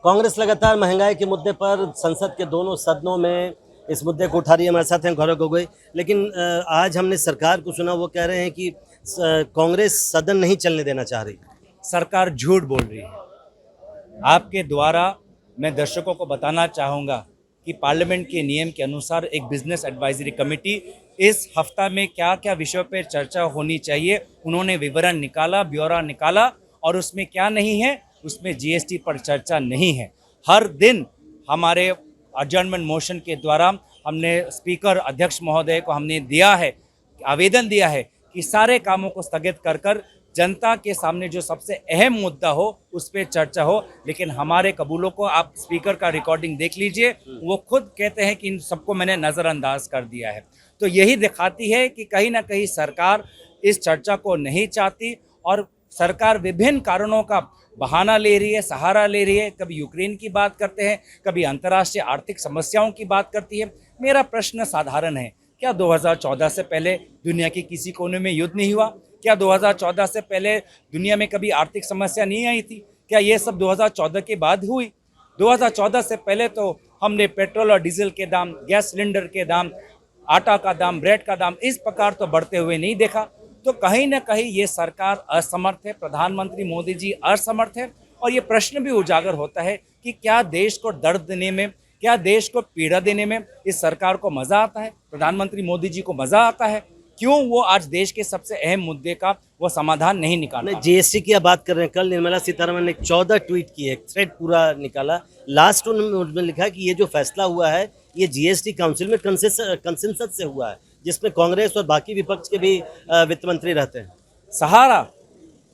कांग्रेस लगातार महंगाई के मुद्दे पर संसद के दोनों सदनों में इस मुद्दे को उठा रही है। हमारे साथ हैं गौरव गोगोई। लेकिन आज हमने सरकार को सुना, वो कह रहे हैं कि कांग्रेस सदन नहीं चलने देना चाह रही। सरकार झूठ बोल रही है। आपके द्वारा मैं दर्शकों को बताना चाहूँगा कि पार्लियामेंट के नियम के अनुसार एक बिजनेस एडवाइजरी कमेटी इस हफ्ता में क्या क्या विषयों पर चर्चा होनी चाहिए, उन्होंने विवरण निकाला, ब्यौरा निकाला, और उसमें क्या नहीं है, उसमें जीएसटी पर चर्चा नहीं है। हर दिन हमारे अडजर्नमेंट मोशन के द्वारा हमने स्पीकर अध्यक्ष महोदय को हमने आवेदन दिया है कि सारे कामों को स्थगित कर जनता के सामने जो सबसे अहम मुद्दा हो उस पर चर्चा हो। लेकिन हमारे कबूलों को आप स्पीकर का रिकॉर्डिंग देख लीजिए, वो खुद कहते हैं कि इन सबको मैंने नज़रअंदाज कर दिया है। तो यही दिखाती है कि कहीं ना कहीं सरकार इस चर्चा को नहीं चाहती और सरकार विभिन्न कारणों का बहाना ले रही है, सहारा ले रही है। कभी यूक्रेन की बात करते हैं, कभी अंतर्राष्ट्रीय आर्थिक समस्याओं की बात करती है। मेरा प्रश्न साधारण है, क्या 2014 से पहले दुनिया के किसी कोने में युद्ध नहीं हुआ? क्या 2014 से पहले दुनिया में कभी आर्थिक समस्या नहीं आई थी? क्या ये सब 2014 के बाद हुई? 2014 से पहले तो हमने पेट्रोल और डीजल के दाम, गैस सिलेंडर के दाम, आटा का दाम, ब्रेड का दाम इस प्रकार तो बढ़ते हुए नहीं देखा। तो कहीं ना कहीं ये सरकार असमर्थ है, प्रधानमंत्री मोदी जी असमर्थ है। और ये प्रश्न भी उजागर होता है कि क्या देश को दर्द देने में, क्या देश को पीड़ा देने में इस सरकार को मज़ा आता है? प्रधानमंत्री मोदी जी को मज़ा आता है? क्यों वो आज देश के सबसे अहम मुद्दे का वो समाधान नहीं निकाला? जीएसटी की आप बात कर रहे हैं। कल निर्मला सीतारमण ने 14 ट्वीट किए, एक थ्रेड पूरा निकाला। लास्ट उन्होंने लिखा कि ये जो फैसला हुआ है ये जीएसटी काउंसिल में कंसेंसस से हुआ है, जिसमें कांग्रेस और बाकी विपक्ष के भी वित्त मंत्री रहते हैं। सहारा,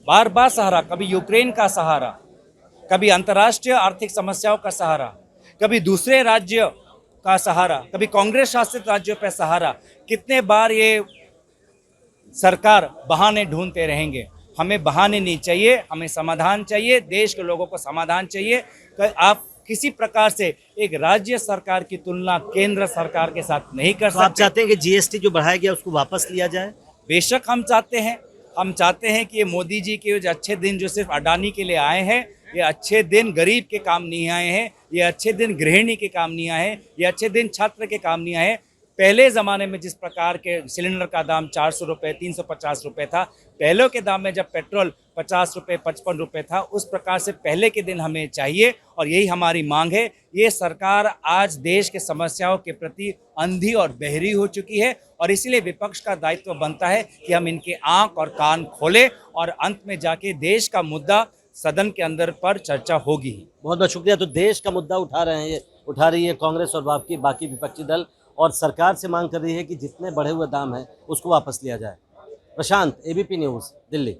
बार बार सहारा, कभी यूक्रेन का सहारा, कभी अंतर्राष्ट्रीय आर्थिक समस्याओं का सहारा, कभी दूसरे राज्य का सहारा, कभी कांग्रेस शासित राज्यों पर सहारा। कितने बार ये सरकार बहाने ढूंढते रहेंगे? हमें बहाने नहीं चाहिए, हमें समाधान चाहिए। देश के लोगों को समाधान चाहिए। आप किसी प्रकार से एक राज्य सरकार की तुलना केंद्र सरकार के साथ नहीं कर सकते। आप चाहते हैं कि जीएसटी जो बढ़ाया गया उसको वापस लिया जाए? बेशक हम चाहते हैं। हम चाहते हैं कि ये मोदी जी के जो अच्छे दिन जो सिर्फ अडानी के लिए आए हैं, ये अच्छे दिन गरीब के काम नहीं आए हैं, ये अच्छे दिन गृहिणी के काम नहीं आए हैं, ये अच्छे दिन छात्र के काम नहीं आए हैं। पहले ज़माने में जिस प्रकार के सिलेंडर का दाम 400 रुपये, 350 रुपये था, पहले के दाम में जब पेट्रोल 50 रुपये, 55 रुपये था, उस प्रकार से पहले के दिन हमें चाहिए और यही हमारी मांग है। ये सरकार आज देश के समस्याओं के प्रति अंधी और बहरी हो चुकी है और इसलिए विपक्ष का दायित्व बनता है कि हम इनके आँख और कान खोलें और अंत में जाके देश का मुद्दा सदन के अंदर पर चर्चा होगी। बहुत बहुत शुक्रिया। तो देश का मुद्दा उठा रही है कांग्रेस और बाकी विपक्षी दल, और सरकार से मांग कर रही है कि जितने बढ़े हुए दाम हैं उसको वापस लिया जाए। प्रशांत, एबीपी न्यूज़, दिल्ली।